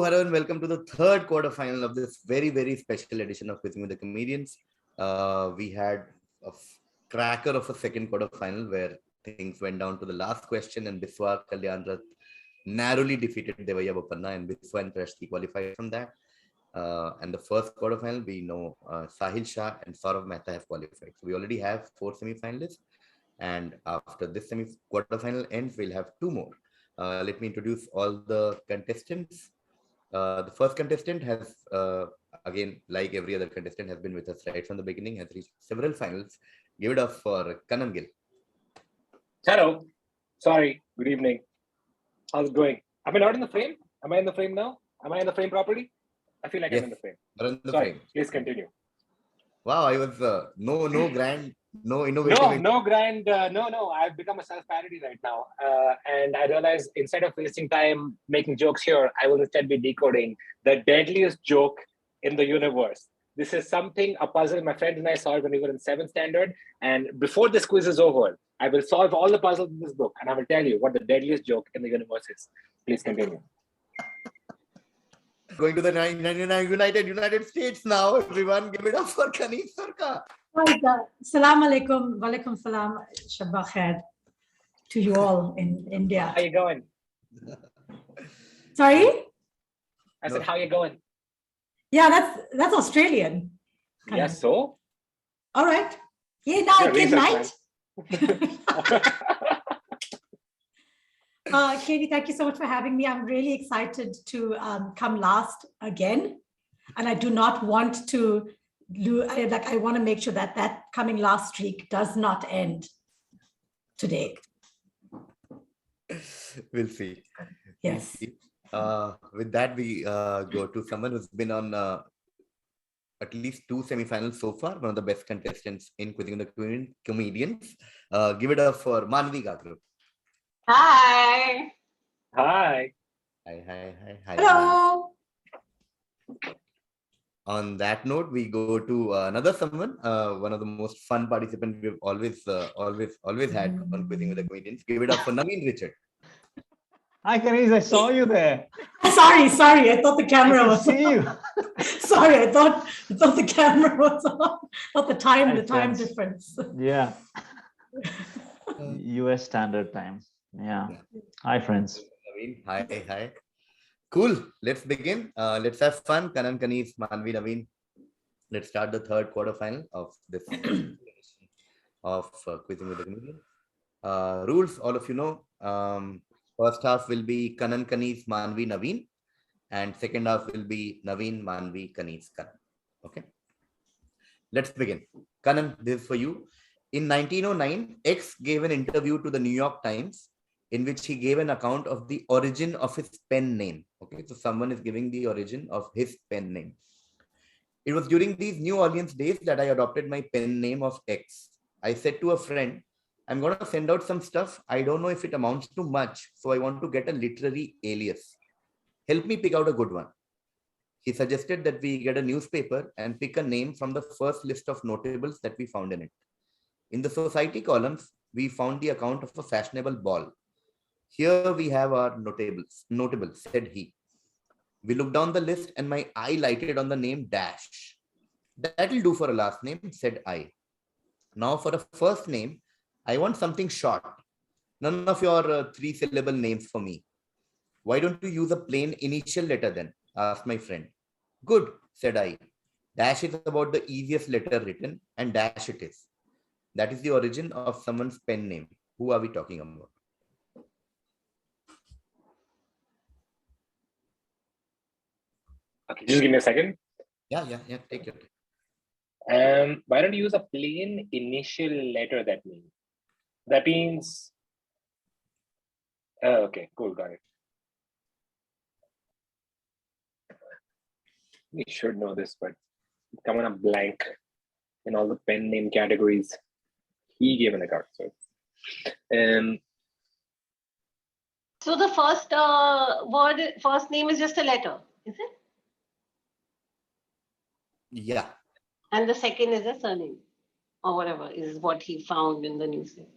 hello, and welcome to the third quarterfinal of this very, very special edition of Kvizzing with the Comedians. We had a cracker of a second quarterfinal where things went down to the last question, and Biswa Kalyanrath narrowly defeated Devaya Bopanna, and Biswa and Prashti qualified from that. And the first quarterfinal, we know Sahil Shah and Saurav Mehta have qualified. So we already have 4 semi-finalists, and after this quarterfinal ends, we'll have 2 more. Let me introduce all the contestants. The first contestant has, again, like every other contestant, has been with us right from the beginning, has reached several finals. Give it up for Kanan Gill. Hello. Sorry. Good evening. How's it going? Am I not in the frame? Am I in the frame now? Am I in the frame properly? I feel like Yes, I'm in the frame. you're in the Sorry. frame. Please continue. Wow, I was no grand, no innovative. No grand. No. I've become a self-parody right now, and I realized instead of wasting time making jokes here, I will instead be decoding the deadliest joke in the universe. This is a puzzle my friend and I solved when we were in 7th standard. And before this quiz is over, I will solve all the puzzles in this book, and I will tell you what the deadliest joke in the universe is. Please continue. Going to the United States now, everyone. Give it up for Kaneez Sarkar. Salam alaikum, walaikum salam, Shabba khair to you all in India. How you going? Sorry? I said, how you going? Yeah, that's Australian. Yes, so? All right. Yeah, now good night. Katie, thank you so much for having me. I'm really excited to come last again. And I do not want to lose, I want to make sure that coming last streak does not end today. We'll see. Yes. With that, we go to someone who's been on at least 2 semifinals so far, one of the best contestants in Kvizzing with the Comedians. Give it up for Maanvi Naveen. Hi. Hi. Hi. Hello. On that note, we go to another someone, one of the most fun participants we've always had on Kvizzing with the Comedians. Give it up for Naveen Richard. Hi, Kaneez, I saw you there. Sorry. I thought the camera was see you. Sorry, I thought the camera was on. Not the time difference. Yeah. US Standard Time. Yeah. Hi, friends. Naveen. Hi. Cool. Let's begin. Let's have fun. Kanan, Kaneez, Maanvi Naveen. Let's start the third quarterfinal of this of Kvizzing with the Comedians. Rules, all of you know. First half will be Kanan, Kaneez, Maanvi, Naveen, and second half will be Naveen, Maanvi, Kaneez, Kanan. Okay. Let's begin. Kanan, this is for you. In 1909, X gave an interview to the New York Times in which he gave an account of the origin of his pen name. Okay, so someone is giving the origin of his pen name. It was during these New Orleans days that I adopted my pen name of X. I said to a friend, I'm going to send out some stuff. I don't know if it amounts to much, so I want to get a literary alias. Help me pick out a good one. He suggested that we get a newspaper and pick a name from the first list of notables that we found in it. In the society columns, we found the account of a fashionable ball. Here we have our notables, said he. We looked down the list and my eye lighted on the name Dash. That'll do for a last name, said I. Now for a first name, I want something short. None of your 3-syllable names for me. Why don't you use a plain initial letter then? Asked my friend. Good, said I. Dash is about the easiest letter written, and Dash it is. That is the origin of someone's pen name. Who are we talking about? Okay, just give me a second. Yeah. Take your time. Why don't you use a plain initial letter That means, okay, cool, got it. We should know this, but it's coming up blank in all the pen name categories. He gave an account, so. So the first name is just a letter, is it? Yeah. And the second is a surname or whatever is what he found in the newspaper.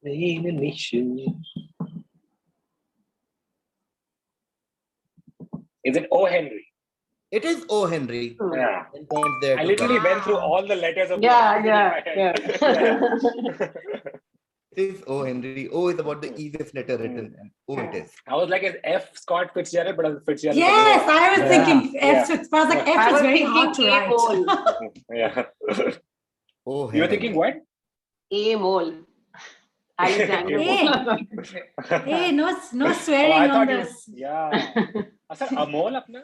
Name initial. Is it O. Henry? It is O. Henry. Yeah. 10 points there. I to literally Kanan. went through all the letters of the Yeah. It is O. Henry. O is about the easiest letter written, and O it is. I was like, is F Scott Fitzgerald, but Fitzgerald. Yes, I was Yeah. thinking F. So it was like I F is was very thinking hard to A mole. write. Yeah. O. You were thinking what? A mole. Alexander. Hey. Hey, no swearing I on thought you. this. Yeah. Sir, Amol apna?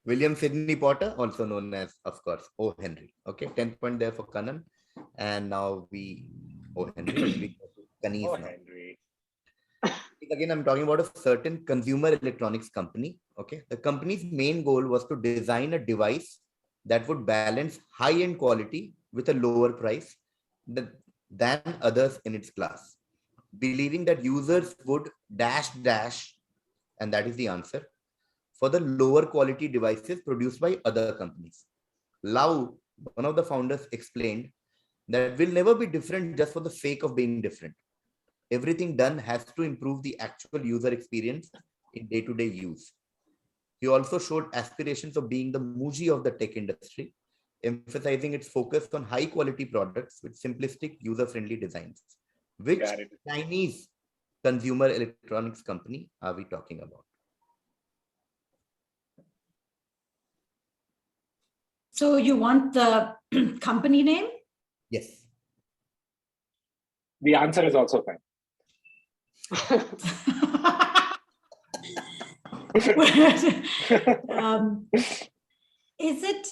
William Sidney Potter, also known as, of course, O. Henry. Okay, 10 point there for Kanan. And now O. Henry. We go to Kaneez Oh, now. Henry. Again, I'm talking about a certain consumer electronics company. Okay, the company's main goal was to design a device that would balance high-end quality with a lower price than others in its class, believing that users would dash, and that is the answer, for the lower quality devices produced by other companies. Lau, one of the founders, explained that we'll never be different just for the sake of being different. Everything done has to improve the actual user experience in day-to-day use. He also showed aspirations of being the Muji of the tech industry, emphasizing its focus on high-quality products with simplistic, user-friendly designs. Which Got it. Chinese consumer electronics company are we talking about? So you want the company name? Yes. The answer is also fine. Is it?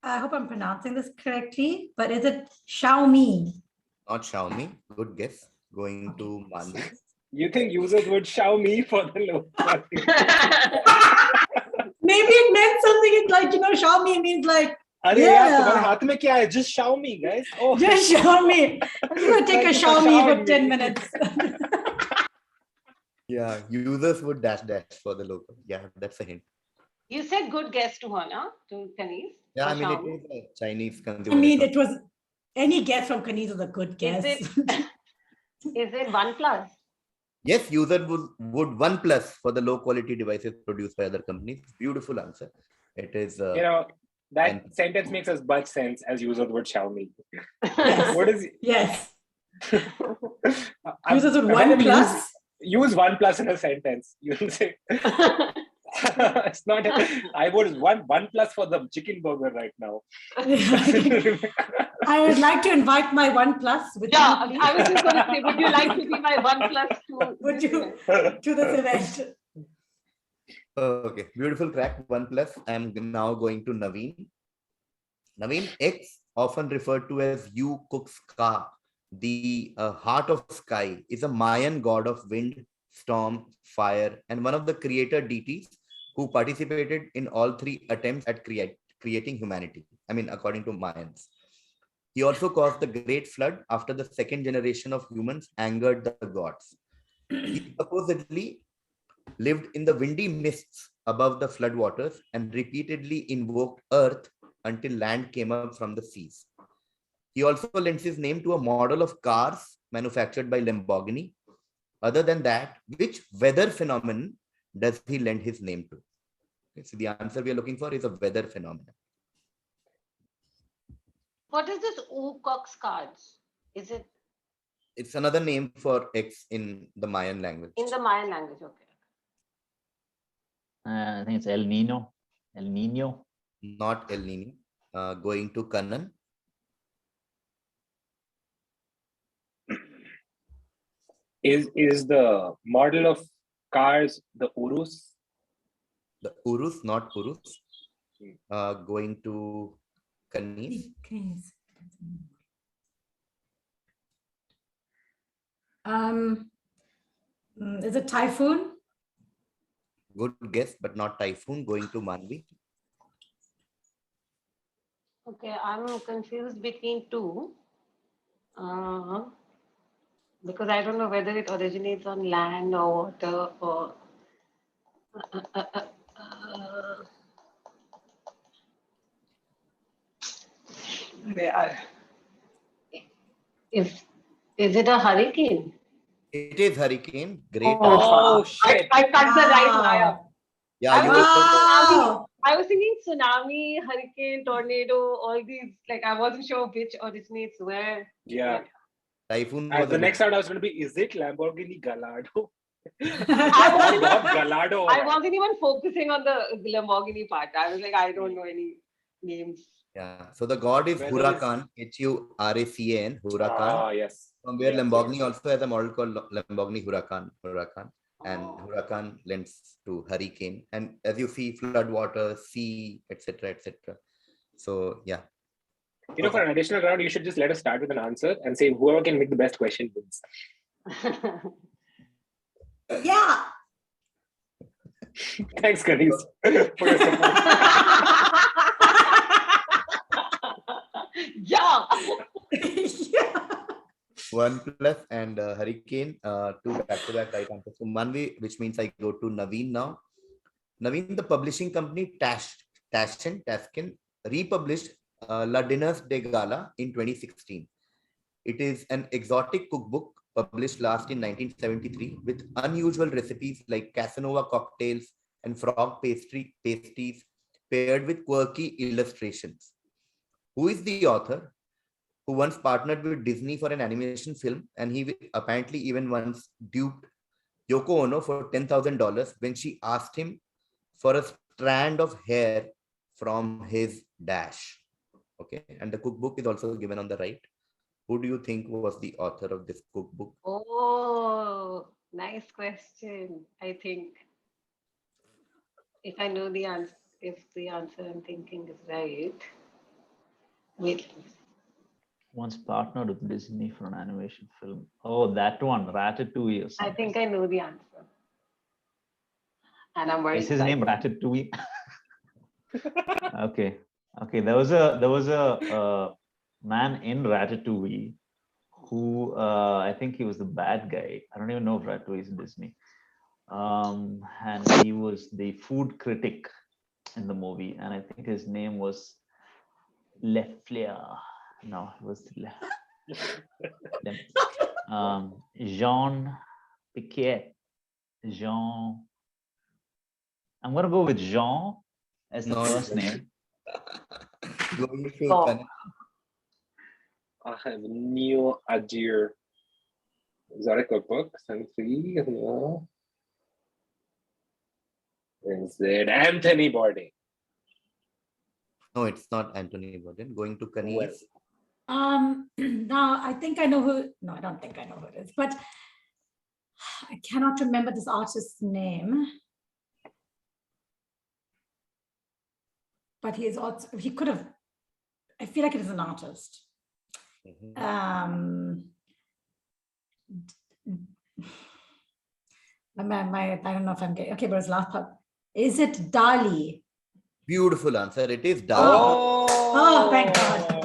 I hope I'm pronouncing this correctly, but is it Xiaomi? Not Xiaomi. Good guess. Going to Maanvi. You think users would Xiaomi for the low quality? Maybe it meant something. It's like, Xiaomi means like, Arey yaar, tumhare haath mein kya hai? Just Xiaomi, guys. Oh. just Xiaomi. I'm going to take a Xiaomi for 10 minutes. Yeah, users would dash for the local. Yeah, that's a hint. You said good guess to her, no? To Kaneez? Yeah, I Or mean, it Xiaomi? is a Chinese I consumer. mean, it was any guess from Kaneez was a good guess. Is it OnePlus? Yes, user would OnePlus for the low quality devices produced by other companies. Beautiful answer. It is. That sentence makes as much sense as users would Xiaomi. Yes. What is? Yes. Users would OnePlus. Use OnePlus in a sentence. You will say. It's not. I would OnePlus for the chicken burger right now. I would like to invite my OnePlus with Yeah, me, I was just going to say, would you like to be my OnePlus to? would you to this event? Okay, beautiful crack. OnePlus. I'm now going to Naveen. Naveen, X, often referred to as Yu Kukska, the heart of sky, is a Mayan god of wind, storm, fire, and one of the creator deities who participated in all three attempts at creating humanity. I mean, according to Mayans. He also caused the great flood after the second generation of humans angered the gods. He supposedly lived in the windy mists above the floodwaters and repeatedly invoked earth until land came up from the seas. He also lends his name to a model of cars manufactured by Lamborghini. Other than that, which weather phenomenon does he lend his name to? Okay, so the answer we are looking for is a weather phenomenon. What is this Cox cards? Is it It's another name for X in the Mayan language. in the Mayan language? Okay. I think it's El Nino. El Nino. Not El Nino. Going to Kanan. Is the model of cars the Urus? The Urus, not Urus. Going to Kaneez. Is it Typhoon? Good guess, but not Typhoon. Going to Maanvi. Okay, I'm confused between two. Because I don't know whether it originates on land or water or. Is it a hurricane? It is Hurricane. Great Oh, answer. shit. I cut the right wire. Yeah, I you was thinking Wow. I was thinking tsunami, hurricane, tornado, all these. Like I wasn't sure which originates where. Yeah. Typhoon And was the a next good round I was going to be, is it Lamborghini Gallardo? I wasn't, बहुत Gallardo हो I रहा है. wasn't even focusing on the Lamborghini part. I was like, I don't know any names. Yeah. So the god is Whether Huracan, Huracan, Huracan. Ah, yes. From where Yes, Lamborghini yes. also has a model called Lamborghini Huracan, and Oh. Huracan lends to hurricane. And as you see, flood water, sea, etc., etc. So yeah, You know, for an additional round, you should just let us start with an answer and say whoever can make the best question wins. Yeah. Thanks, Kaneez, for your support. Yeah. Yeah. 1+ and hurricane, 2 back-to-back right answers. So Maanvi, which means I go to Naveen now. Naveen, the publishing company Taskin republished La Dinners de Gala in 2016. It is an exotic cookbook published last in 1973 with unusual recipes like Casanova cocktails and frog pasties paired with quirky illustrations. Who is the author? Who once partnered with Disney for an animation film, and he apparently even once duped Yoko Ono for $10,000 when she asked him for a strand of hair from his dash. Okay, and the cookbook is also given on the right. Who do you think was the author of this cookbook? Oh, nice question. I think if I know the answer, if the answer I'm thinking is right, wait. Once partnered with Disney for an animation film. Oh, that one, Ratatouille or I something. think I know the answer. And I'm very Is his name excited. Ratatouille? Okay. Okay. There was a man in Ratatouille who I think he was the bad guy. I don't even know if Ratatouille is in Disney. And he was the food critic in the movie, and I think his name was Lefleur. No, it was Jean Piquet. Jean. I'm gonna go with Jean as the Not first Jean. name. Going to Oh. Kanan. I have no idea. Is that a cookbook? Something? No. Is it Anthony Bourdain? No, it's not Anthony Bourdain. Going to Kaneez. Well. Now I think I know who. No, I don't think I know who it is, but I cannot remember this artist's name. But he is also, he could have, I feel like it is an artist. Mhm. I don't know if I'm getting, okay, but his last part. Is it Dali? Beautiful answer. It is Dali. Oh, thank God.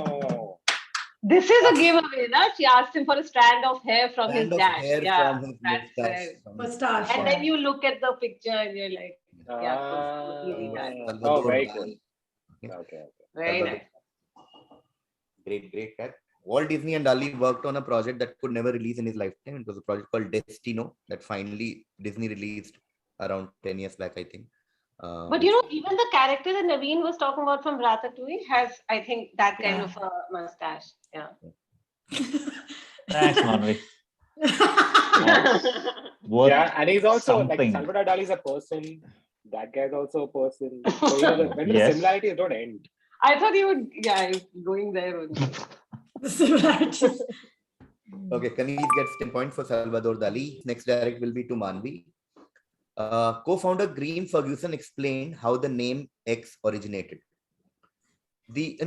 This is a giveaway, na? She asked him for a strand of hair from his Strand of dash. hair Yeah, from his that's mustache. right. From his- Mustache. And yeah. then you look at the picture and you're like, yeah, Ah. completely done. Oh, Salvador very Dali. cool. Okay. Very Salvador. nice. Great cat. Walt Disney and Dali worked on a project that could never release in his lifetime. It was a project called Destino that finally Disney released around 10 years back, I think. But you know, even the character that Naveen was talking about from Ratatouille has, I think, that kind Yeah. of a mustache. Yeah. Thanks, Maanvi. Worth Yeah, and he's also something. like Salvador Dali is a person. That guy's also a person. So you know, when the Yes. similarities don't end. I thought he would, yeah, he's going there. The similarities. Okay, Kaneez gets 10 points for Salvador Dali. Next direct will be to Maanvi. Co-founder Green Ferguson explained how the name X originated. The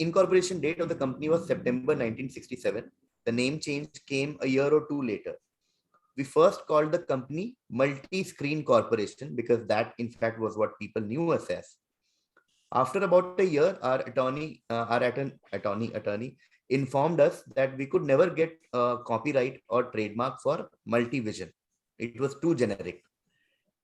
incorporation date of the company was September 1967. The name change came a year or two later. We first called the company Multi-Screen Corporation because that, in fact, was what people knew us as. After about a year, our attorney informed us that we could never get a copyright or trademark for multivision. It was too generic.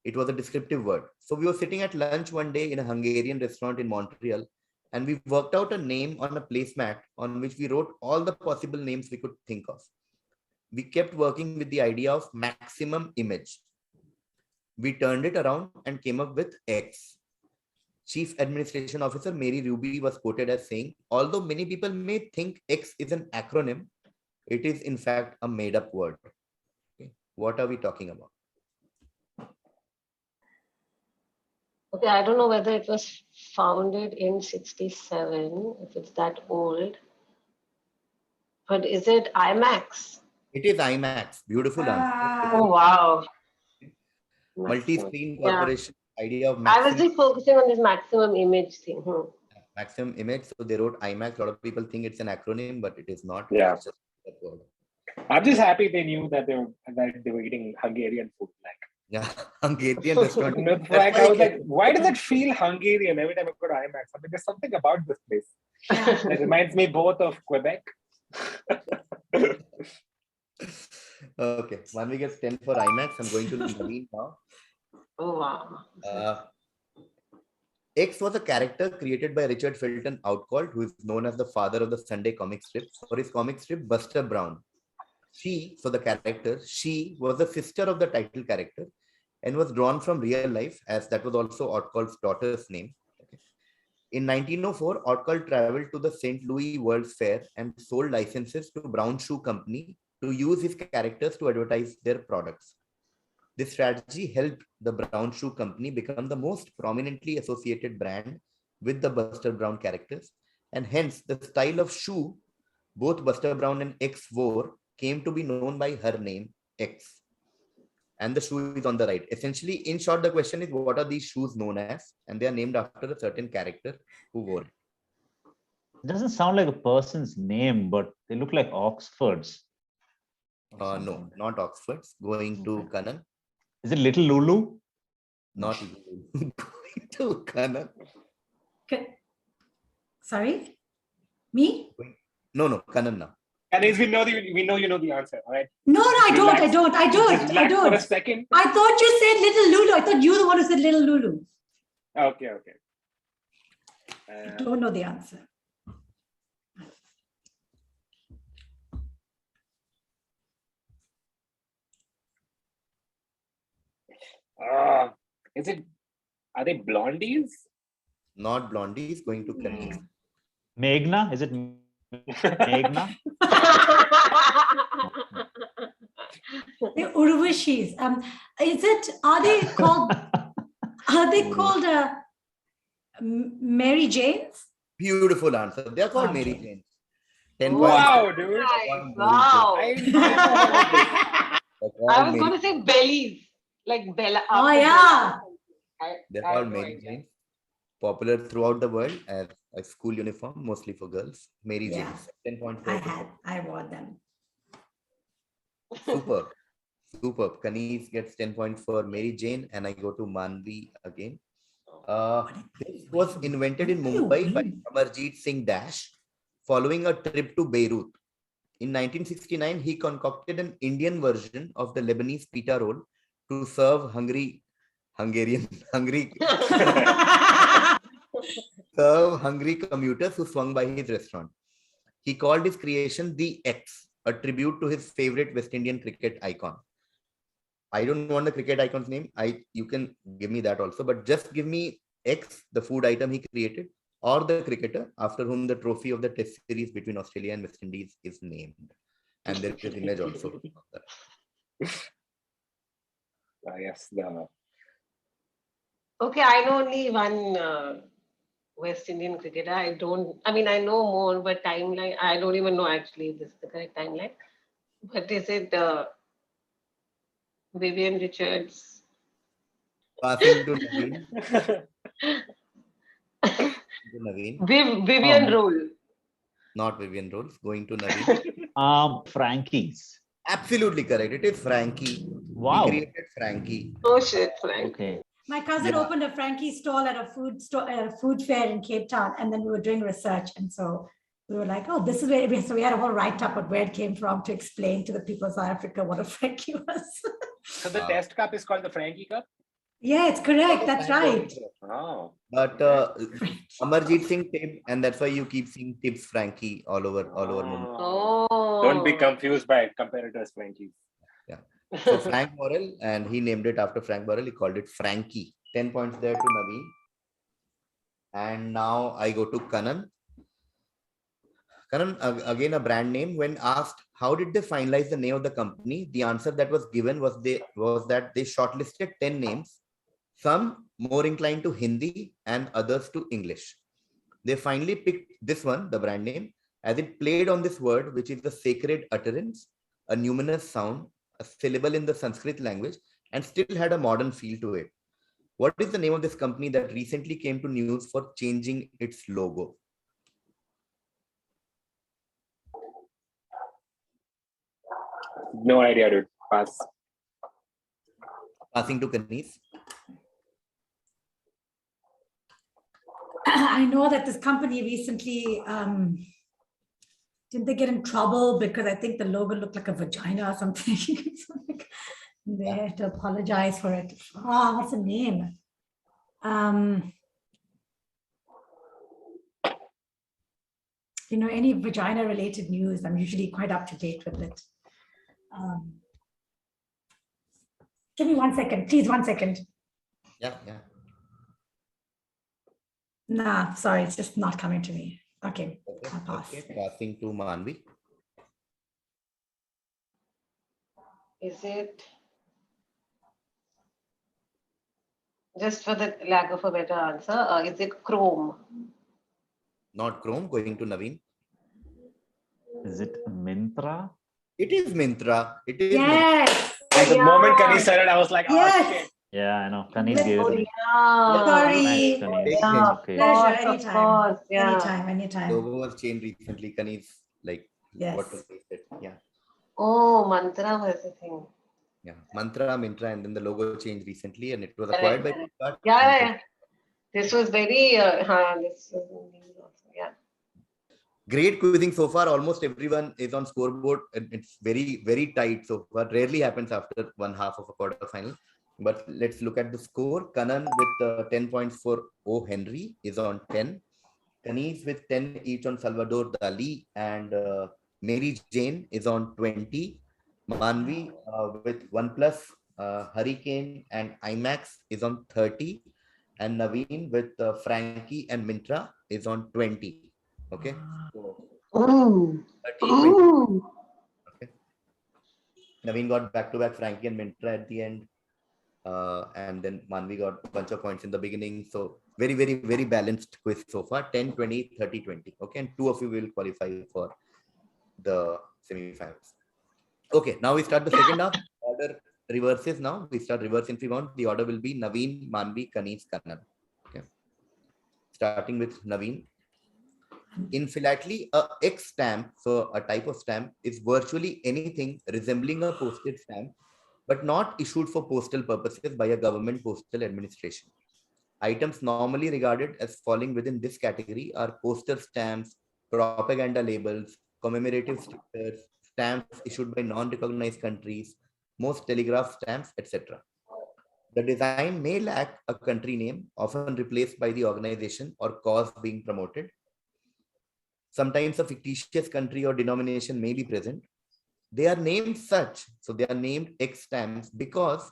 It was a descriptive word. So we were sitting at lunch one day in a Hungarian restaurant in Montreal, and we worked out a name on a placemat on which we wrote all the possible names we could think of. we kept working with the idea of maximum image. We turned it around and came up with X. Chief Administration Officer Mary Ruby was quoted as saying, although many people may think X is an acronym, it is in fact a made-up word. Okay. What are we talking about? Okay, I don't know whether it was founded in 67, if it's that old. But is it IMAX? It is IMAX. Beautiful answer. Oh, wow. Multi-screen Yeah. corporation idea of I was maximum, just focusing on this maximum image thing. maximum image. So they wrote IMAX. A lot of people think it's an acronym, but it is not. Yeah. It's just that word. I'm just happy they knew that they were eating Hungarian food. Like, Yeah, Hungarian restaurant. like I was like, why does it feel Hungarian every time I go to IMAX? I mean, there's something about this place that reminds me both of Quebec. Okay, Maanvi gets 10 for IMAX. I'm going to Naveen now. Oh, wow. X was a character created by Richard Felton Outcalt, who is known as the father of the Sunday comic strip, for his comic strip Buster Brown. She, so the character, she was the sister of the title character and was drawn from real life, as that was also Outcalt's daughter's name. Okay. In 1904, Outcalt traveled to the St. Louis World's Fair and sold licenses to Brown Shoe Company to use his characters to advertise their products. This strategy helped the Brown Shoe Company become the most prominently associated brand with the Buster Brown characters, and hence the style of shoe both Buster Brown and X wore came to be known by her name, X. And the shoe is on the right. Essentially, in short, the question is, what are these shoes known as? And they are named after a certain character who wore it. It doesn't sound like a person's name, but they look like Oxfords. No, not Oxford's. Going to Kanan. Is it Little Lulu? Not Lulu. Going to Kanan. Sorry? Me? No, Kanan now. Kaneez, we know you know the answer, all right? No, I don't. Just relax for a second. I thought you said Little Lulu. I thought you were the one who said Little Lulu. Okay. I don't know the answer. Are they blondies? Not Blondies. Going to Kaneez. Meghna? Is it Meghna? The Urvashis. Are they called Mary Janes? Beautiful answer. They are called Okay. Mary Jane. 10 Wow, points. dude. Wow. I was Mary- going to say bellies, like Bella. Oh, yeah. They're called Mary Jane. Popular throughout the world as a school uniform, mostly for girls. Mary Yeah. Jane. 10 points. I wore them. Superb. Kaneez gets 10 points for Mary Jane, and I go to Maanvi again. This was invented in Mumbai by Amarjeet Singh Dash following a trip to Beirut. In 1969, he concocted an Indian version of the Lebanese pita roll to serve hungry commuters who swung by his restaurant. He called his creation the X, a tribute to his favorite West Indian cricket icon. I don't want the cricket icon's name. You can give me that also, but just give me X, the food item he created, or the cricketer after whom the trophy of the Test series between Australia and West Indies is named. And there is image also. Yes. Okay, I know only one West Indian cricketer. I know more, but timeline, I don't even know actually if this is the correct timeline. But is it Vivian Richards? Passing to Naveen. Vivian Rule. Not Vivian Rolls. Going to Naveen. Frankie's. Absolutely correct. It is Frankie. Wow. He created Frankie. Oh shit, Frank. Okay. My cousin opened a Frankie stall at a food fair in Cape Town, and then we were doing research, and so we were like, "Oh, this is where." So we had a whole write-up on where it came from to explain to the people of South Africa what a Frankie was. So the test cup is called the Frankie Cup? Yeah, it's correct. That's right. Oh. But Amarjit Singh Tibb, and that's why you keep seeing Tibbs Frankie all over Mumbai. Oh. Don't be confused by comparators, Frankie. Yeah. So Frank Borrell, and he named it after Frank Borrell. He called it Frankie. 10 points there to Naveen. And now I go to Kanan. Kanan, again a brand name. When asked how did they finalize the name of the company, the answer that was given was that they shortlisted 10 names, some more inclined to Hindi and others to English. They finally picked this one, the brand name, as it played on this word, which is a sacred utterance, a numinous sound, a syllable in the Sanskrit language, and still had a modern feel to it. What is the name of this company that recently came to news for changing its logo? No idea, dude. Pass. Passing to Kaneez. I know that this company recently, didn't they get in trouble because I think the logo looked like a vagina or something? They had to apologize for it. Oh, what's the name? You know, any vagina related news, I'm usually quite up to date with it. Give me 1 second, please, 1 second. Yeah. Nah, sorry, it's just not coming to me. Okay, I'll pass. Okay. Passing to Maanvi. Is it, just for the lack of a better answer, is it Chrome? Not Chrome, going to Naveen. Is it Mintra? It is Mintra. It is Yes. And the moment Kaneez said it, I was like, oh Yes. shit. Yeah, I know. Kaneez gave it Oh, to me. yeah. Sorry. Thanks, Kaneez. Yeah, of Okay. Pleasure, course, of anytime. course, yeah. Anytime. Logo was changed recently. Kaneez, like, Yes. what was it? Yeah. Oh, Mantra was the thing. Yeah. Mantra, Mintra, and then the logo changed recently, and it was acquired by Flipkart. Yeah. This was very, this was indeed also, yeah. Great quizzing so far. Almost everyone is on scoreboard, and it's very, very tight so far. Rarely happens after one half of a quarterfinal. But let's look at the score. Kanan with 10 points for O. Henry is on 10. Kaneez with 10 each on Salvador Dali, and Mary Jane is on 20. Maanvi with 1 plus, Hurricane and IMAX is on 30. And Naveen with Frankie and Mintra is on 20. Okay. So, Ooh. 30, 20. Ooh. Okay. Naveen got back-to-back Frankie and Mintra at the end. And then Maanvi got a bunch of points in the beginning. So very, very, very balanced quiz so far. 10, 20, 30, 20. Okay. And 2 of you will qualify for the semi-finals. Okay. Now we start the second half. Order reverses now. We start reverse if we want. The order will be Naveen, Maanvi, Kaneez, Kanan. Okay. Starting with Naveen. In philately, a X stamp, so a type of stamp, is virtually anything resembling a postage stamp, but not issued for postal purposes by a government postal administration. Items normally regarded as falling within this category are poster stamps, propaganda labels, commemorative stickers, stamps issued by non-recognized countries, most telegraph stamps, etc. The design may lack a country name, often replaced by the organization or cause being promoted. Sometimes a fictitious country or denomination may be present. They are named such, so they are named X stamps because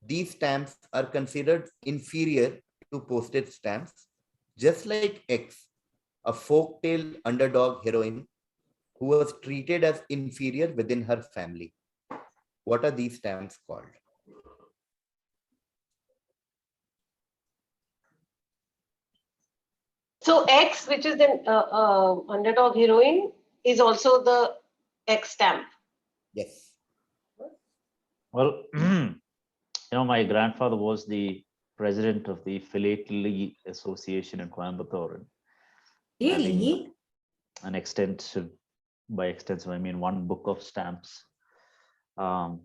these stamps are considered inferior to postage stamps, just like X, a folktale underdog heroine who was treated as inferior within her family. What are these stamps called? So X, which is the underdog heroine, is also the X stamp. Yes. Well, my grandfather was the president of the Philately Association in Coimbatore. Really? An extensive, by extensive, I mean one book of stamps. I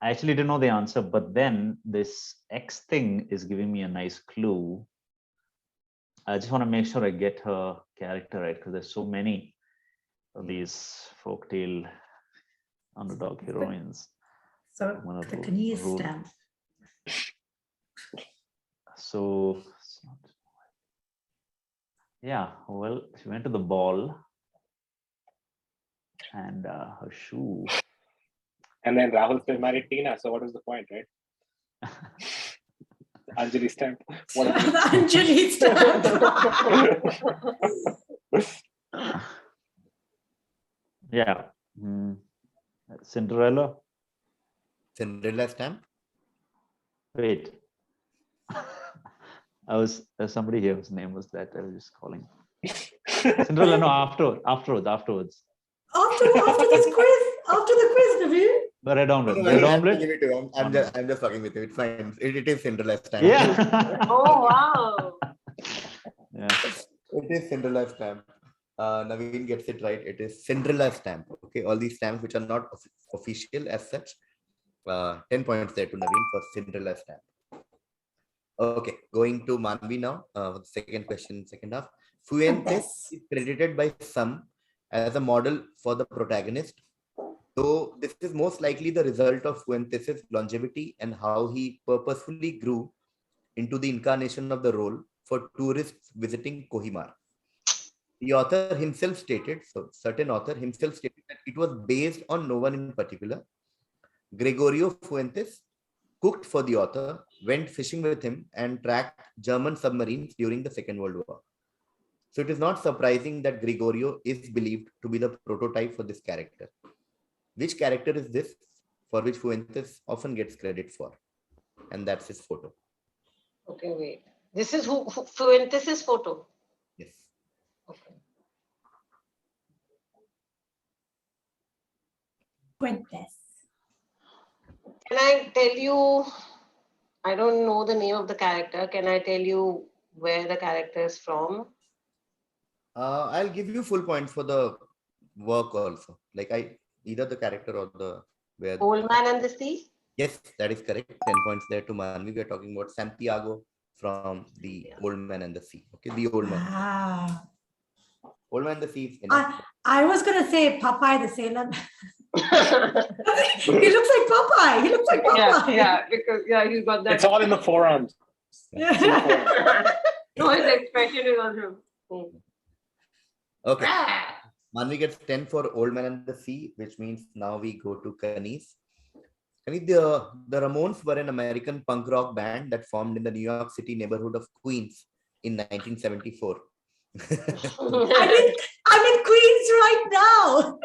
actually didn't know the answer, but then this X thing is giving me a nice clue. I just want to make sure I get her character right, because there's so many of these folktale underdog heroines. So the Kaneez stamp. So, yeah, well, she went to the ball and her shoe. And then Rahul still married Tina. So what was the point, right? Anjali stamp. What is The Anjali stamp. Yeah. Cinderella. Cinderella stamp. Wait. There's somebody here whose name was that. I was just calling. Cinderella, no, afterwards. After this quiz, Naveen. The red omelet. No, Red I have to omelet. give it to you. I'm just fucking with you. It's fine. It is Cinderella stamp. Yeah. Oh, wow. Yeah. It is Cinderella stamp. Naveen gets it right. It is Cinderella stamp. Okay, all these stamps which are not official as such. 10 points there to Naveen for Cinderella stamp. Okay, going to Maanvi now. Second question, second half. Fuentes is credited by some as a model for the protagonist. So this is most likely the result of Fuentes' longevity and how he purposefully grew into the incarnation of the role for tourists visiting Kohimar. The author himself stated, so certain author himself stated that it was based on no one in particular. Gregorio Fuentes cooked for the author, went fishing with him, and tracked German submarines during the Second World War. So it is not surprising that Gregorio is believed to be the prototype for this character. Which character is this for which Fuentes often gets credit for? And that's his photo. Okay, wait. This is who Fuentes' photo. Yes. Okay. Fuentes. Can I tell you, I don't know the name of the character. Can I tell you where the character is from? I'll give you full points for the work also. Like either the character or the where. Old Man and the Sea? Yes, that is correct. 10 points there to Maanvi. We are talking about Santiago from the Old Man and the Sea. Okay, the Old Man. Ah. Old Man and the Sea is enough. I was gonna say Popeye the Sailor. He looks like Popeye. He looks like Popeye. Yeah, because he's got that. It's all in the forearms. No, his expression is also. Okay. Maanvi gets 10 for Old Man and the Sea, which means now we go to Kaneez. Kaneez, the Ramones were an American punk rock band that formed in the New York City neighborhood of Queens in 1974. I'm in Queens right now.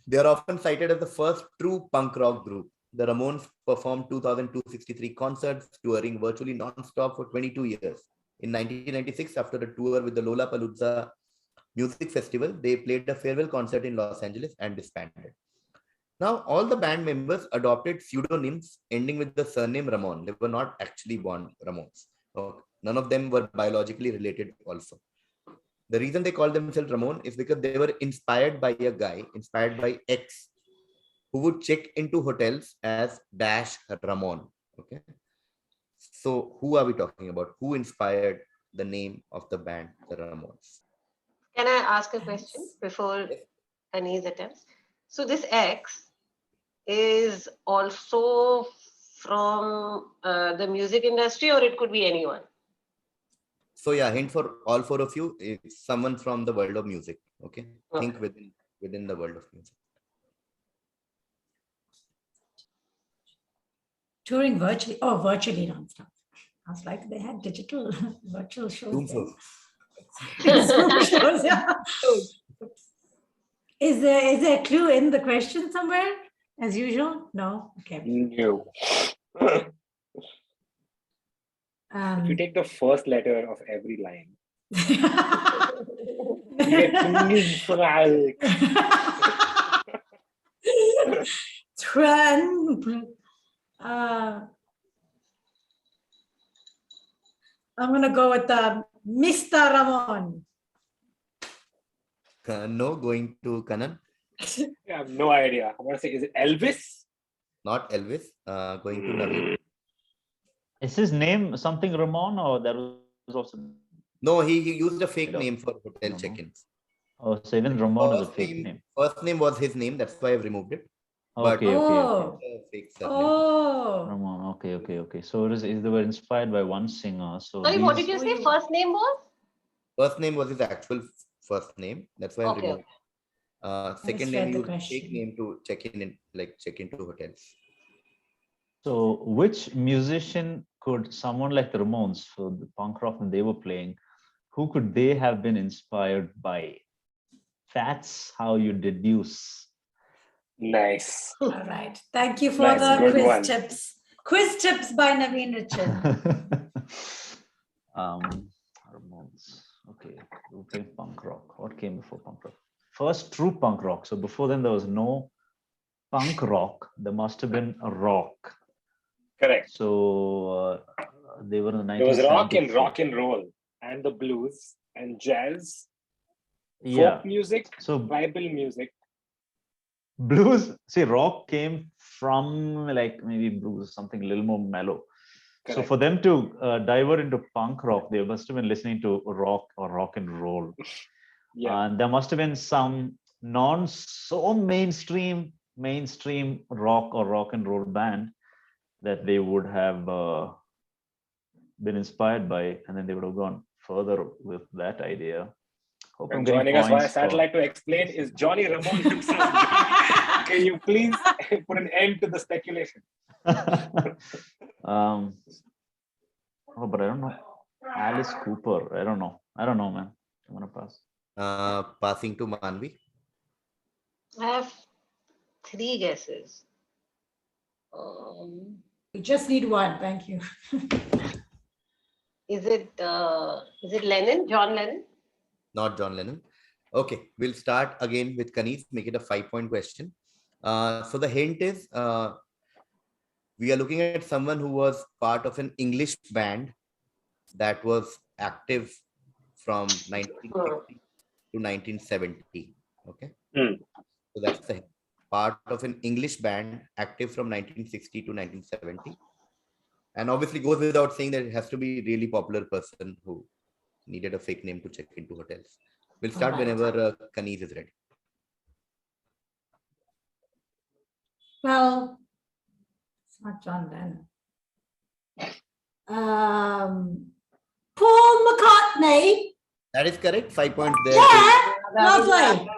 They are often cited as the first true punk rock group. The Ramones performed 2,263 concerts, touring virtually non-stop for 22 years. In 1996, after a tour with the Lollapalooza Music Festival, they played a farewell concert in Los Angeles and disbanded. Now, all the band members adopted pseudonyms ending with the surname Ramon. They were not actually born Ramones. None of them were biologically related also. The reason they called themselves Ramon is because they were inspired by a guy, inspired by X, who would check into hotels as Dash Ramon. Okay. So who are we talking about? Who inspired the name of the band, the Ramones? Can I ask a question before Kaneez attempts? So this X is also from the music industry, or it could be anyone? So yeah, hint for all four of you is someone from the world of music. Okay. Think within the world of music. Touring virtually, virtually non-stop. I was like, they had digital virtual shows. Zoom shows. Zoom shows, yeah. Is there a clue in the question somewhere? As usual? No? Okay. No. If you take the first letter of every line. I'm going to go with Mr. Ramon. No, going to Kanan. I have no idea. I want to say, is it Elvis? Not Elvis. Going to Naveen. Is his name something Ramon, or that was also? No, he used a fake name for hotel check-ins. Oh, so even Ramon is a fake name. First name was his name. That's why I've removed it. But Okay, Oh. it's a fake surname. Oh. Ramon. Okay. So they were inspired by one singer. So Sorry, what did these, you say? First name was? First name was his actual first name. That's why I Okay. removed. Second name misread he the used fake question. name to check into hotels. so which musician could someone like the Ramones, so the punk rock when they were playing, who could they have been inspired by? That's how you deduce. Nice. All right. Thank you for Nice, the good quiz one. tips. Quiz tips by Naveen Richard. Ramones. Okay, we were playing punk rock. What came before punk rock? First true punk rock. So before then there was no punk rock. There must have been a rock. Correct. So they were in the 1970s. There was rock and roll, and the blues and jazz, Yeah. folk music, So tribal music. blues. See, rock came from like maybe blues, something a little more mellow. So Correct. for them to divert into punk rock, they must have been listening to rock or rock and roll. Yeah. And there must have been some non so mainstream rock or rock and roll band that they would have been inspired by, and then they would have gone further with that idea. Hope I'm And getting joining us via points for- satellite to explain is Johnny Ramone himself. Can you please put an end to the speculation? Oh, but I don't know. Alice Cooper. I don't know, man. I'm gonna pass. Passing to Maanvi. I have 3 guesses. We just need one. Thank you. Is it Lennon? John Lennon? Not John Lennon. Okay, we'll start again with Kaneez, make it a 5-point question. So the hint is we are looking at someone who was part of an English band that was active from 1960 to 1970. Okay. So that's the hint. Part of an English band active from 1960 to 1970. And obviously goes without saying that it has to be a really popular person who needed a fake name to check into hotels. We'll start whenever Kaneez is ready. Well, it's not John Lennon. Paul McCartney. That is correct. 5 points there. Yeah, lovely.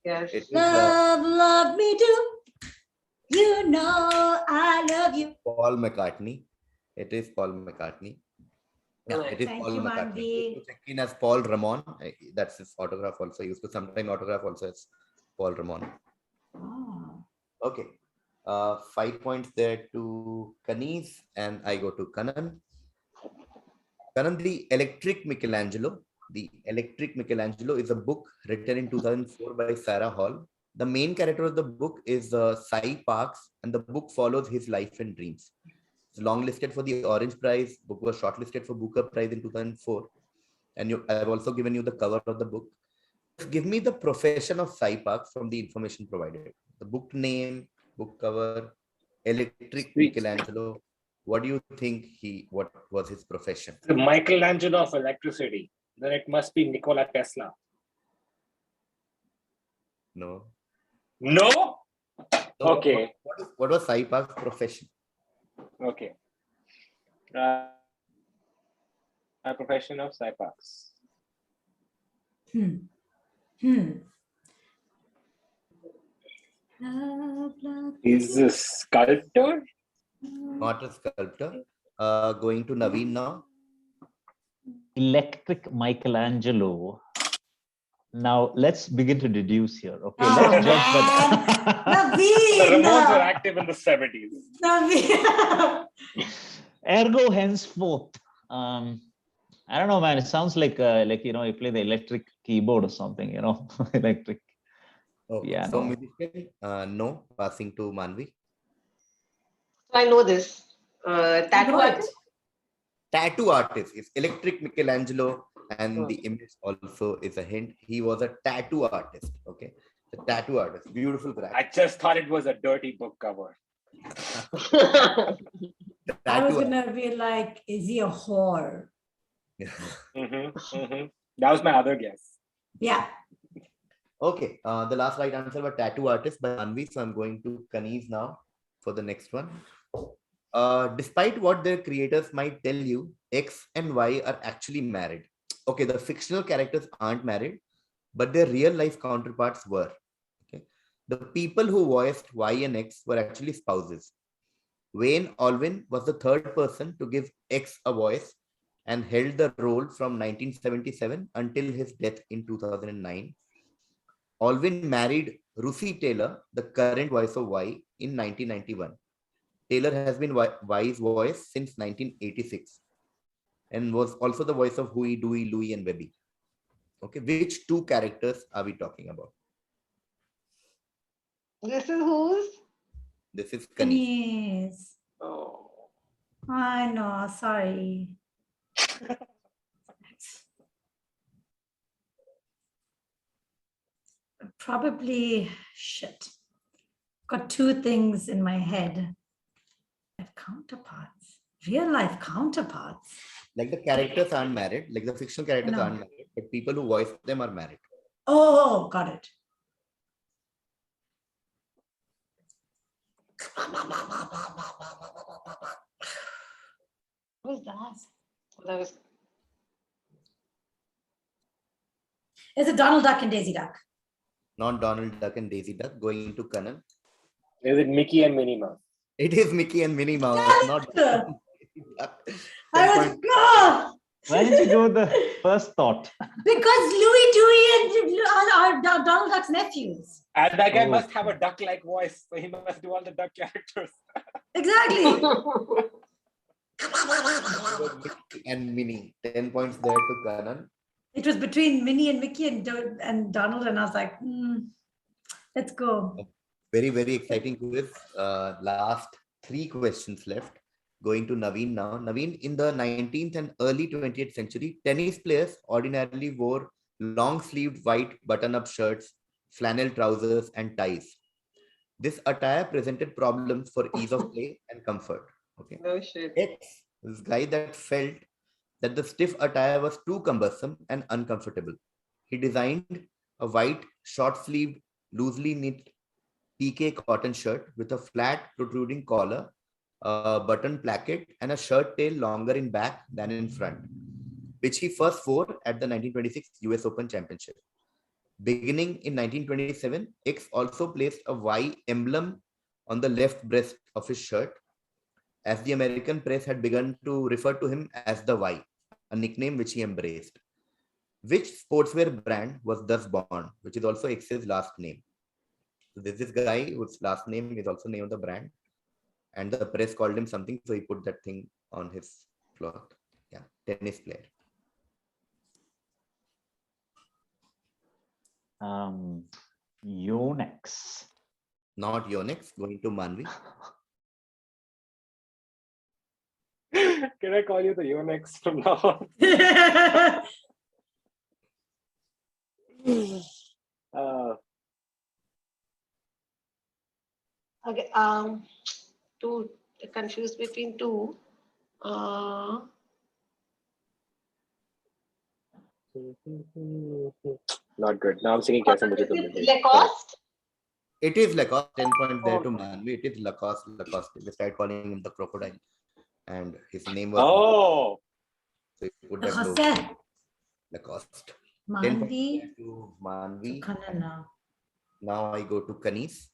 Yes. It is, Love me do. You know I love you. Paul McCartney. It is Paul McCartney. Yeah, it is Thank Paul you, McCartney. He Maanvi. used to check in as Paul Ramon. That's his autograph also. He used to sometimes autograph also as Paul Ramon. Oh. Okay. 5 points there to Kaneez, and I go to Kanan. Kanan, The Electric Michelangelo. The Electric Michelangelo is a book written in 2004 by Sarah Hall. The main character of the book is Cy Parks, and the book follows his life and dreams. It's longlisted for the Orange Prize. Book was shortlisted for Booker Prize in 2004. And I've also given you the cover of the book. Give me the profession of Cy Parks from the information provided. The book name, book cover, Electric Michelangelo. What do you think what was his profession? The Michelangelo of electricity. Then it must be Nikola Tesla. No. No? So Okay. What was Cy Parks' profession? Okay. Profession of Cy Parks. He's a sculptor? Not a sculptor. Going to Naveen now. Electric Michelangelo. Now let's begin to deduce here. Okay, Oh, let's judge Naveen! The Ramones were active in the 70s. Naveen! Ergo henceforth. I don't know, man. It sounds like you play the electric keyboard or something, electric. Okay. Yeah. So musician, no. Passing to Maanvi. I know this. Tattoo artist? Tattoo artist is Electric Michelangelo, and the image also is a hint. He was a tattoo artist. Okay, the tattoo artist, beautiful graphic. I just thought it was a dirty book cover. I was gonna be like, is he a whore? That was my other guess. Yeah. Okay, the last right answer was Tattoo Artist by Maanvi. So I'm going to Kaneez now for the next one. Despite what their creators might tell you, X and Y are actually married. Okay, the fictional characters aren't married, but their real life counterparts were. Okay, the people who voiced Y and X were actually spouses. Wayne Alvin was the third person to give X a voice and held the role from 1977 until his death in 2009. Alvin married Russi Taylor, the current voice of Y, in 1991. Taylor has been Y's voice since 1986 and was also the voice of Huey, Dewey, Louie, and Webby. Okay, which two characters are we talking about? This is whose? This is Kaneez. Kaneez. Oh. I know, sorry. Probably, shit. Got two things in my head. Counterparts, real life counterparts. Like the characters aren't married, like the fictional characters aren't married, but people who voice them are married. Oh, got it. Who's that? That was Is it Donald Duck and Daisy Duck? Not Donald Duck and Daisy Duck. Going to Kanan. Is it Mickey and Minnie Mouse? It is Mickey and Minnie Mouse, not Yes! Daisy Duck. I was God. Why did you go with the first thought? Because Louis, Dewey, and Donald Duck's nephews. And that guy Oh. must have a duck-like voice, so he must do all the duck characters. Exactly. Mickey and Minnie. 10 points there to Kanan. It was between Minnie and Mickey and Donald, and I was like, let's go. Very, very exciting quiz. Last 3 questions left. Going to Naveen now. Naveen, in the 19th and early 20th century, tennis players ordinarily wore long-sleeved white button-up shirts, flannel trousers, and ties. This attire presented problems for ease of play and comfort. Okay. No shit. X, this guy that felt that the stiff attire was too cumbersome and uncomfortable. He designed a white, short-sleeved, loosely knit PK cotton shirt with a flat, protruding collar, a button placket, and a shirt tail longer in back than in front, which he first wore at the 1926 US Open Championship. Beginning in 1927, X also placed a Y emblem on the left breast of his shirt, as the American press had begun to refer to him as the Y, a nickname which he embraced. Which sportswear brand was thus born, which is also X's last name? So this is guy whose last name is also name of the brand, and the press called him something, so he put that thing on his cloth. Yeah, tennis player. Yonex. Not Yonex. Going to Maanvi. Can I call you the Yonex from now on? Okay. Two confused between two. Not good. Now I'm singing Kaisa Mujhe Tum Mil Gayi. Lacoste. It is Lacoste. 10 points there to Maanvi. It is Lacoste. Lacoste. They started calling him the crocodile, and his name was. Oh. So he put that logo. Jose. Lacoste. 10 Maanvi points to Maanvi. Kanan now. Now I go to Kaneez.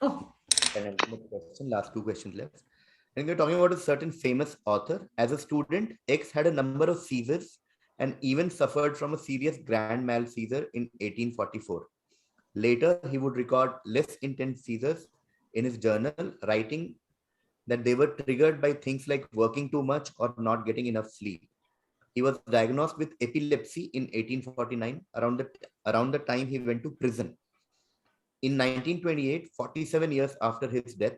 Oh, Question. Last 2 questions left. And we're talking about a certain famous author. As a student, X had a number of seizures and even suffered from a serious grand mal seizure in 1844. Later, he would record less intense seizures in his journal, writing that they were triggered by things like working too much or not getting enough sleep. He was diagnosed with epilepsy in 1849, around the time he went to prison. In 1928, 47 years after his death,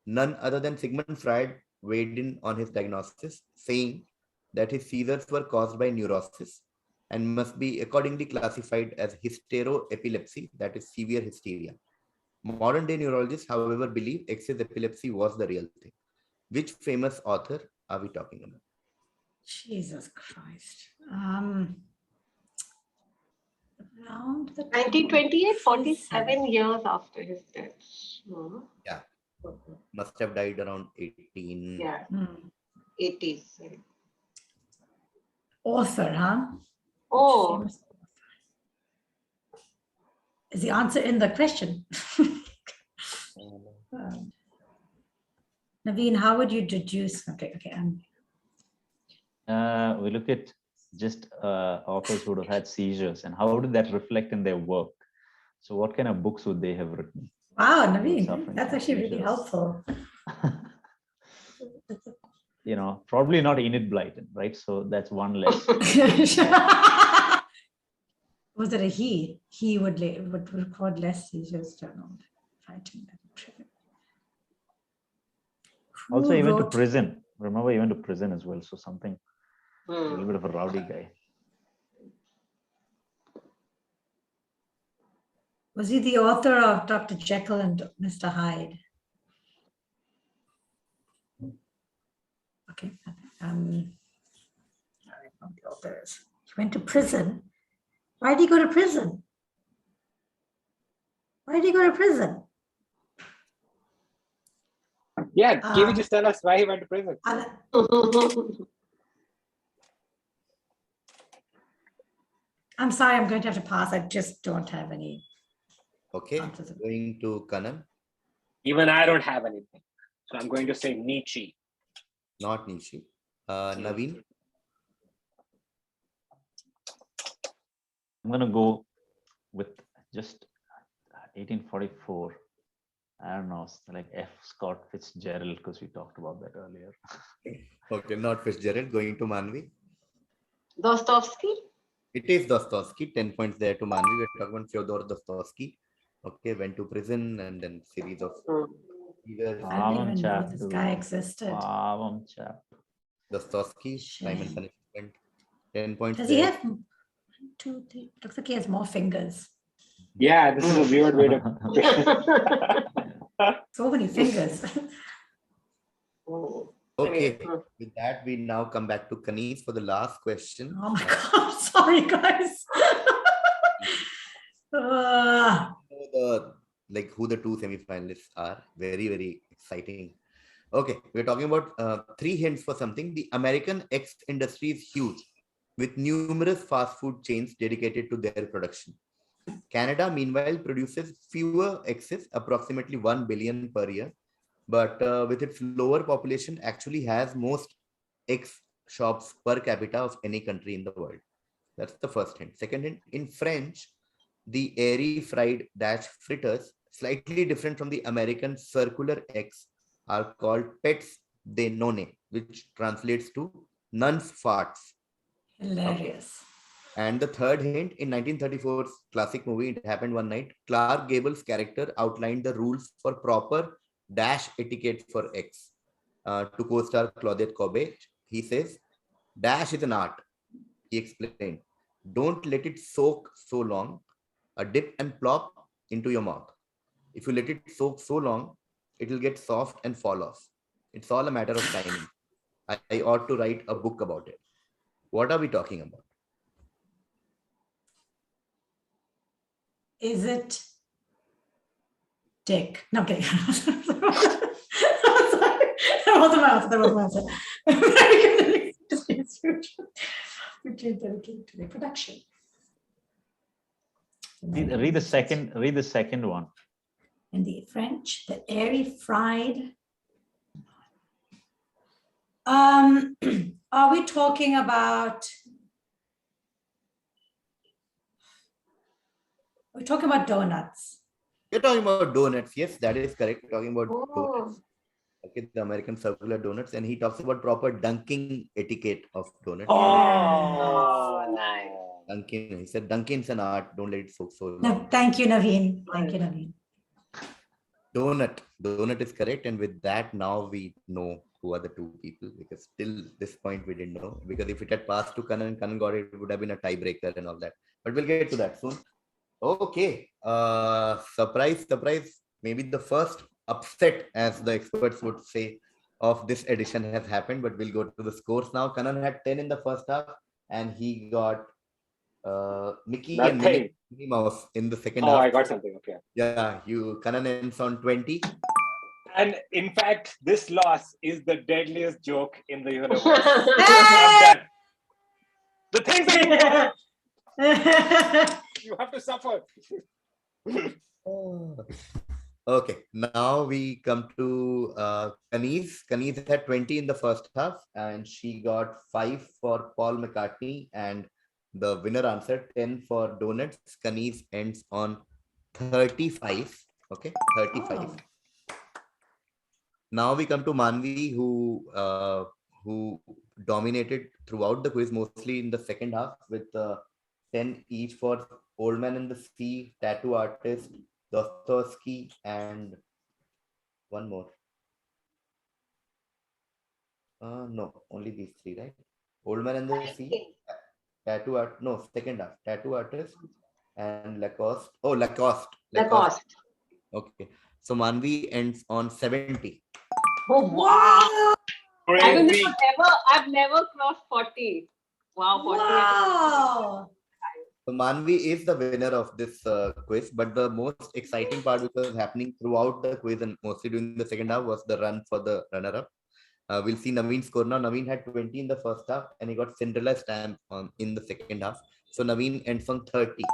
none other than Sigmund Freud weighed in on his diagnosis, saying that his seizures were caused by neurosis and must be accordingly classified as hysteroepilepsy, that is severe hysteria. Modern day neurologists, however, believe X's epilepsy was the real thing. Which famous author are we talking about? Jesus Christ. Around the 1928, time of 47 years after his death. Hmm. Yeah. Must have died around 18. Yeah, Hmm. 80s. Author, huh? Oh, Famous author. Is the answer in the question? Naveen, how would you deduce? Okay. We look at just authors who would have had seizures and how did that reflect in their work. So what kind of books would they have written? Wow, Suffering Naveen, that's from actually really seizures. helpful. Probably not Enid Blyton, right? So that's one less. Was it a he? He would record less seizures. Don't know. Fighting that. Also, he went to wrote- prison. Remember, he went to prison as well. So something, a hmm. little bit of a rowdy guy. Was he the author of Dr. Jekyll and Mr. Hyde? Okay. I don't know the author is. He went to prison. Why did he go to prison? Why did he go to prison? Yeah, Kiwi, just tell us why he went to prison. I'm sorry, I'm going to have to pass. I just don't have any. Okay, going to Kanan. Even I don't have anything. So I'm going to say Nietzsche. Not Nishi. Naveen. I'm going to go with just 1844. I don't know, it's like F. Scott Fitzgerald, because we talked about that earlier. Okay, not Fitzgerald. Going to Maanvi. Dostoevsky? It is Dostoevsky. 10 points there to Maanvi. We're talking about Fyodor Dostoevsky. Okay, went to prison and then series of years. I didn't even know this guy existed. Dostoevsky, Crime and Punishment. 10 points. Does there. he have 1, 2, 3? Looks like he has more fingers. Yeah, this is a weird way to. So many fingers. Okay, with that, we now come back to Kaneez for the last question. Oh my God, sorry guys. Who the two semi-finalists are. Very, very exciting. Okay, we're talking about 3 hints for something. The American eggs industry is huge, with numerous fast food chains dedicated to their production. Canada, meanwhile, produces fewer eggs, approximately 1 billion per year, but with its lower population, actually has most eggs shops per capita of any country in the world. That's the first hint. Second hint, in French, the airy fried dash fritters, slightly different from the American circular eggs, are called pets de nonne, which translates to nun's farts. Hilarious. And the third hint, in 1934's classic movie, It Happened One Night, Clark Gable's character outlined the rules for proper dash etiquette for eggs. To co-star Claudette Colbert, he says, dash is an art. He explained, don't let it soak so long, a dip and plop into your mouth. If you let it soak so long, it will get soft and fall off. It's all a matter of timing. I ought to write a book about it. What are we talking about? Is it Dick? No, I'm kidding. That wasn't my answer. American industries which is dedicated to reproduction. Read the second one. In the French, the airy fried. Are we talking about? We're talking about donuts. You're talking about donuts. Yes, that is correct. We're talking about Oh. donuts. Okay, the American circular donuts, and he talks about proper dunking etiquette of donuts. Oh, nice. Dunking. He said dunking's an art. Don't let it soak so long. No, thank you, Naveen. Thank you, Naveen. Donut is correct, and with that, now we know who are the two people, because till this point we didn't know. Because if it had passed to Kanan and Kanan got it, it would have been a tiebreaker and all that. But we'll get to that soon. Okay. Surprise. Maybe the first upset, as the experts would say, of this edition has happened. But we'll go to the scores now. Kanan had 10 in the first half, and he got Mickey and Nothing. Minnie Mouse in the second Oh, half. I got something. Okay. Yeah, Kanan ends on 20. And in fact, this loss is the deadliest joke in the universe. Hey! I'm done. The things that you want, you have to suffer. Okay, now we come to Kaneez. Kaneez had 20 in the first half, and she got 5 for Paul McCartney, and the winner answered 10 for Donuts. Kaneez ends on 35. Okay, 35. Oh. Now we come to Maanvi, who dominated throughout the quiz, mostly in the second half, with 10 each for Old Man in the Sea, Tattoo Artist, Dostoevsky, and one more. No, only these three, right? Old Man in the Sea, Tattoo Art. No, second half. Tattoo Artist and Lacoste. Oh, Lacoste. Lacoste. Okay. So Maanvi ends on 70. Oh wow! Crazy. I've never crossed 40. Wow, 40. Wow. So Maanvi is the winner of this quiz, but the most exciting part which was happening throughout the quiz and mostly during the second half was the run for the runner-up. We'll see Naveen's score now. Naveen had 20 in the first half and he got Cinderella stamp in the second half. So Naveen ends on 30.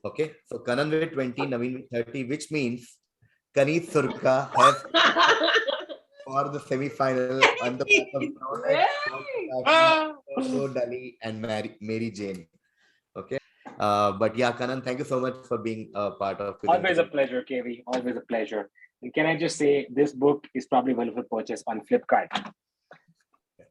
Okay, so Kanan with 20, Naveen with 30, which means Kaneez Surka has for the semi-final on the Dali and Mary Jane. Okay, but yeah, Kanan, thank you so much for being a part of it. Always a pleasure, KV. Always a pleasure. And can I just say, this book is probably available for purchase on Flipkart.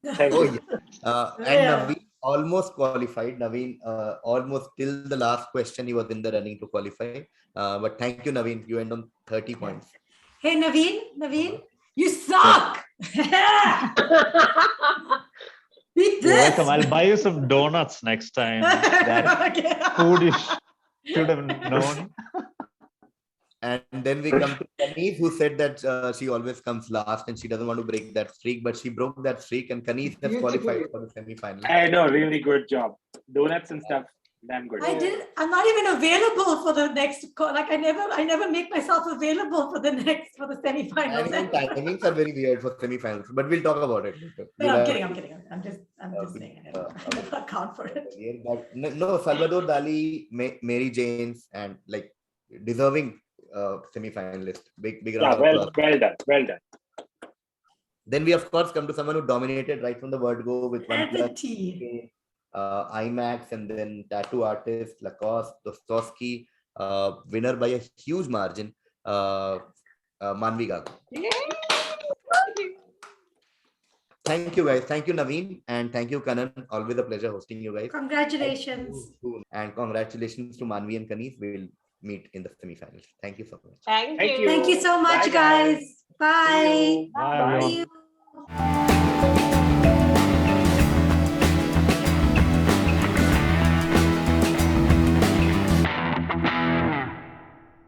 Thank you. Yeah. And Naveen almost qualified. Naveen almost till the last question he was in the running to qualify. But thank you, Naveen. You end on 30 points. Hey, Naveen, you suck. Beat You're this. welcome. I'll buy you some donuts next time. That Okay. foolish should have known. And then we come to Kaneez, who said that she always comes last and she doesn't want to break that streak, but she broke that streak and Kaneez has qualified for the semi-final. I know, really good job. Donuts and stuff, damn good. I'm not even available for the next call. Like I never make myself available for the semi-finals. And timings are very weird for semi-finals, but we'll talk about it. No, I'm kidding. I'm just saying I never account for it. But no, Salvador Dali, Mary Jane's, and like deserving semi-finalist. Big round of applause. Well done. Then we of course come to someone who dominated right from the word go with Tea. IMAX, and then Tattoo Artist, Lacoste, Dostoevsky, winner by a huge margin, Maanvi Naveen. Thank you guys. Thank you Naveen and thank you Kanan. Always a pleasure hosting you guys. Congratulations. And congratulations to Maanvi and Kaneez. We'll meet in the semi-finals. Thank you so much. Thank you. Thank you so much, Bye, guys. Bye. Bye, everyone. See you.